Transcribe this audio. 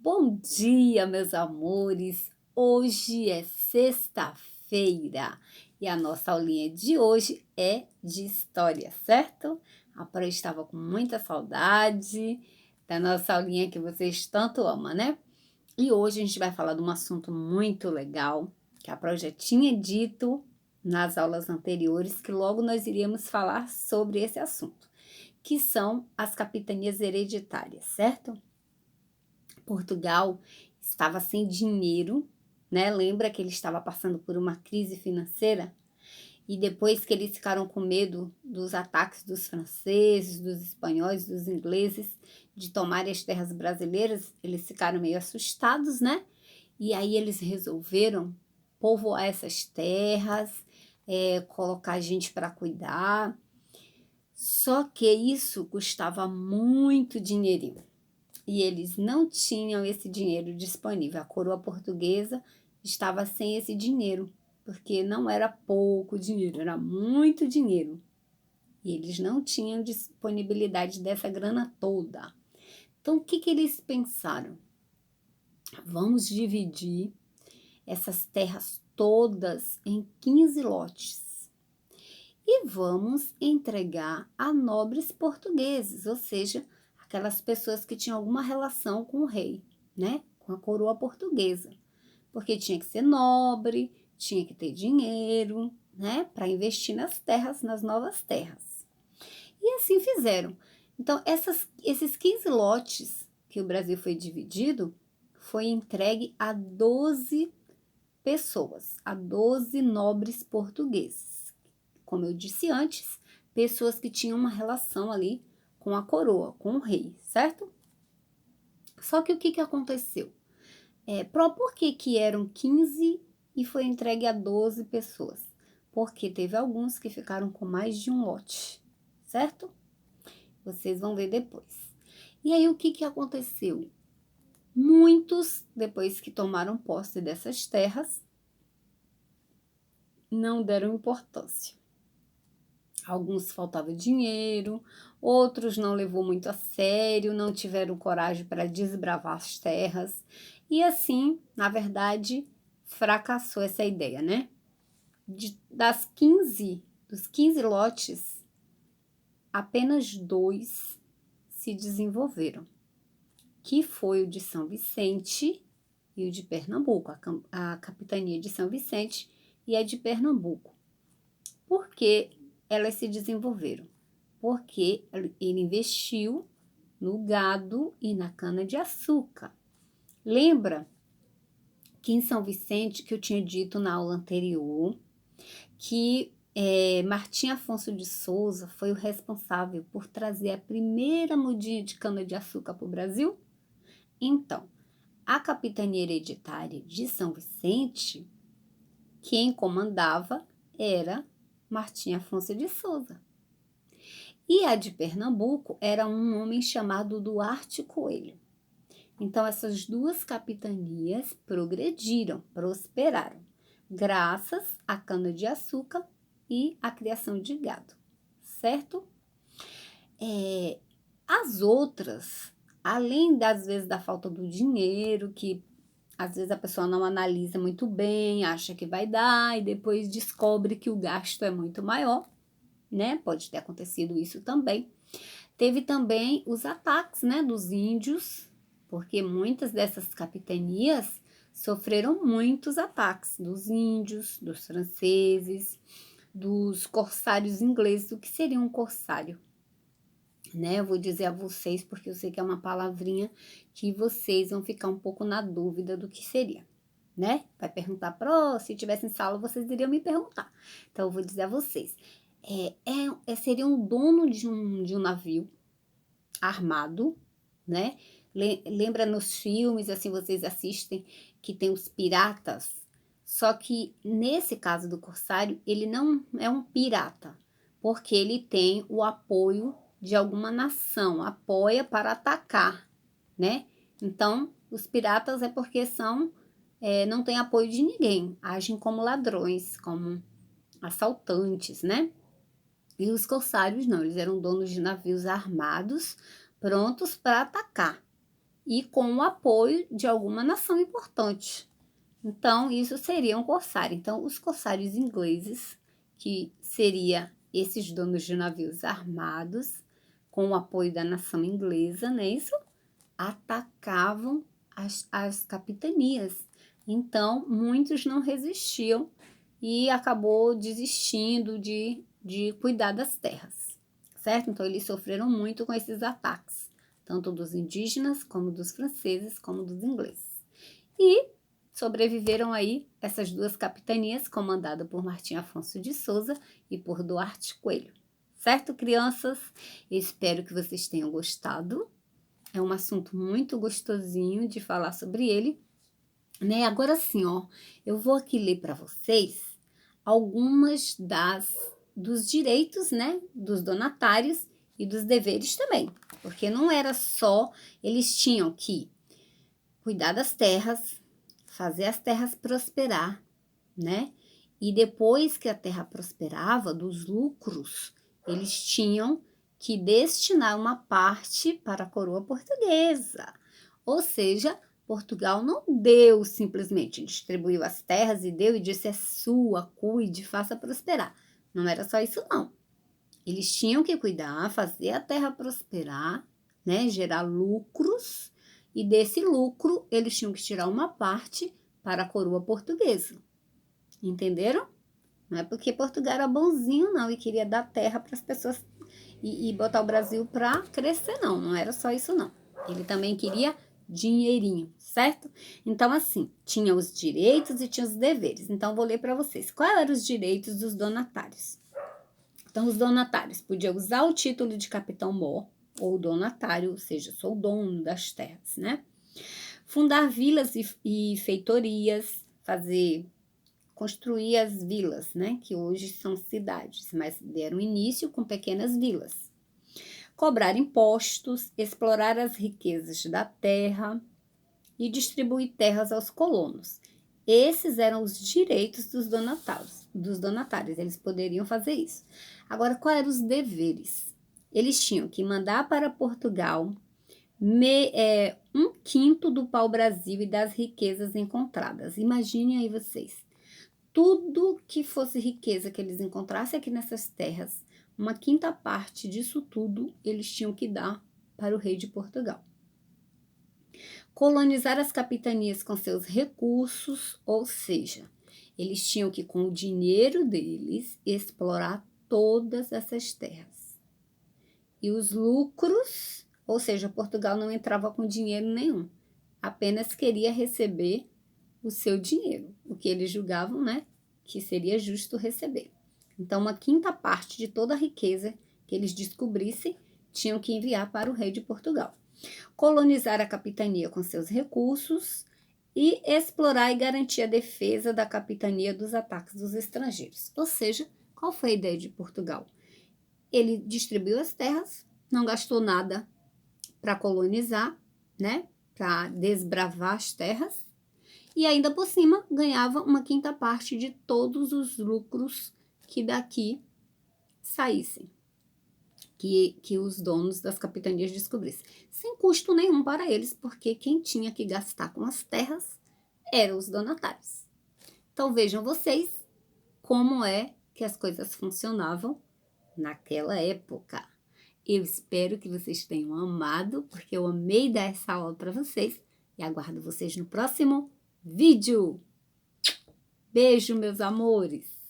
Bom dia, meus amores! Hoje é sexta-feira e a nossa aulinha de hoje é de história, certo? A Pro estava com muita saudade da nossa aulinha que vocês tanto amam, né? E hoje a gente vai falar de um assunto muito legal que a Pro já tinha dito nas aulas anteriores que logo nós iríamos falar sobre esse assunto, que são as capitanias hereditárias, certo? Portugal estava sem dinheiro, né? Lembra que ele estava passando por uma crise financeira? E depois que eles ficaram com medo dos ataques dos franceses, dos espanhóis, dos ingleses, de tomarem as terras brasileiras, eles ficaram meio assustados, né? E aí eles resolveram povoar essas terras, colocar gente para cuidar. Só que isso custava muito dinheirinho e eles não tinham esse dinheiro disponível. A coroa portuguesa estava sem esse dinheiro, porque não era pouco dinheiro, era muito dinheiro. E eles não tinham disponibilidade dessa grana toda. Então, o que eles pensaram? Vamos dividir essas terras todas em 15 lotes e vamos entregar a nobres portugueses, ou seja, aquelas pessoas que tinham alguma relação com o rei, né? Com a coroa portuguesa. Porque tinha que ser nobre, tinha que ter dinheiro, né? Para investir nas terras, nas novas terras. E assim fizeram. Então, esses 15 lotes que o Brasil foi dividido, foi entregue a 12 pessoas, a 12 nobres portugueses. Como eu disse antes, pessoas que tinham uma relação ali com a coroa, com o rei, certo? Só que o que aconteceu? Por que eram 15 e foi entregue a 12 pessoas? Porque teve alguns que ficaram com mais de um lote, certo? Vocês vão ver depois. E aí o que aconteceu? Muitos, depois que tomaram posse dessas terras, não deram importância. Alguns faltava dinheiro, outros não levou muito a sério, não tiveram coragem para desbravar as terras. E assim, na verdade, fracassou essa ideia, né? Dos 15 lotes, apenas 2 se desenvolveram, que foi o de São Vicente e o de Pernambuco, a capitania de São Vicente e a de Pernambuco. Por que elas se desenvolveram? Porque ele investiu no gado e na cana-de-açúcar. Lembra que em São Vicente, que eu tinha dito na aula anterior, que Martim Afonso de Souza foi o responsável por trazer a primeira mudinha de cana-de-açúcar para o Brasil? Então, a capitania hereditária de São Vicente, quem comandava era Martim Afonso de Souza. E a de Pernambuco era um homem chamado Duarte Coelho. Então, essas duas capitanias progrediram, prosperaram, graças à cana-de-açúcar e à criação de gado, certo? As outras, além das vezes da falta do dinheiro, que às vezes a pessoa não analisa muito bem, acha que vai dar e depois descobre que o gasto é muito maior, né? Pode ter acontecido isso também. Teve também os ataques, né, dos índios, porque muitas dessas capitanias sofreram muitos ataques dos índios, dos franceses, dos corsários ingleses. O que seria um corsário? Né? Eu vou dizer a vocês, porque eu sei que é uma palavrinha que vocês vão ficar um pouco na dúvida do que seria, né? Vai perguntar se tivesse em sala, vocês iriam me perguntar. Então, eu vou dizer a vocês. Seria um dono de um navio armado, né? Lembra nos filmes, assim, vocês assistem, que tem os piratas? Só que, nesse caso do corsário, ele não é um pirata, porque ele tem o apoio de alguma nação, apoia para atacar, né? Então, os piratas é porque não tem apoio de ninguém, agem como ladrões, como assaltantes, né? E os corsários não, eles eram donos de navios armados, prontos para atacar. e com o apoio de alguma nação importante. Então, isso seria um corsário. Então, os corsários ingleses, que seria esses donos de navios armados, com o apoio da nação inglesa, não é isso? Atacavam as capitanias. Então, muitos não resistiam e acabou desistindo de cuidar das terras, certo? Então, eles sofreram muito com esses ataques, tanto dos indígenas, como dos franceses, como dos ingleses. E sobreviveram aí essas duas capitanias, comandadas por Martim Afonso de Souza e por Duarte Coelho. Certo, crianças? Espero que vocês tenham gostado. É um assunto muito gostosinho de falar sobre ele, né? Agora sim, ó, eu vou aqui ler para vocês algumas dos direitos, né, dos donatários e dos deveres também, porque não era só, eles tinham que cuidar das terras, fazer as terras prosperar, né? E depois que a terra prosperava, dos lucros, eles tinham que destinar uma parte para a coroa portuguesa. Ou seja, Portugal não deu simplesmente, distribuiu as terras e deu e disse: é sua, cuide, faça prosperar. Não era só isso, não. Eles tinham que cuidar, fazer a terra prosperar, né? Gerar lucros, e desse lucro eles tinham que tirar uma parte para a coroa portuguesa. Entenderam? Não é porque Portugal era bonzinho, não, e queria dar terra para as pessoas e botar o Brasil para crescer, não. Não era só isso, não. Ele também queria dinheirinho, certo? Então, assim, tinha os direitos e tinha os deveres. Então, vou ler para vocês. Quais eram os direitos dos donatários? Então, os donatários podiam usar o título de capitão-mor ou donatário, ou seja, sou o dono das terras, né? Fundar vilas e feitorias, construir as vilas, né? Que hoje são cidades, mas deram início com pequenas vilas. Cobrar impostos, explorar as riquezas da terra e distribuir terras aos colonos. Esses eram os direitos dos donatários, eles poderiam fazer isso. Agora, quais eram os deveres? Eles tinham que mandar para Portugal 1/5 do pau-brasil e das riquezas encontradas. Imaginem aí vocês, tudo que fosse riqueza que eles encontrassem aqui nessas terras, 1/5 parte disso tudo eles tinham que dar para o rei de Portugal. Colonizar as capitanias com seus recursos, ou seja, eles tinham que, com o dinheiro deles, explorar todas essas terras. E os lucros, ou seja, Portugal não entrava com dinheiro nenhum, apenas queria receber o seu dinheiro, o que eles julgavam, né, que seria justo receber. Então, 1/5 parte de toda a riqueza que eles descobrissem tinham que enviar para o rei de Portugal. Colonizar a capitania com seus recursos e explorar e garantir a defesa da capitania dos ataques dos estrangeiros. Ou seja, qual foi a ideia de Portugal? Ele distribuiu as terras, não gastou nada para colonizar, né? Para desbravar as terras, e ainda por cima ganhava 1/5 parte de todos os lucros que daqui saíssem, que os donos das capitanias descobrissem, sem custo nenhum para eles, porque quem tinha que gastar com as terras eram os donatários. Então vejam vocês como é que as coisas funcionavam naquela época. Eu espero que vocês tenham amado, porque eu amei dar essa aula para vocês e aguardo vocês no próximo vídeo. Beijo, meus amores!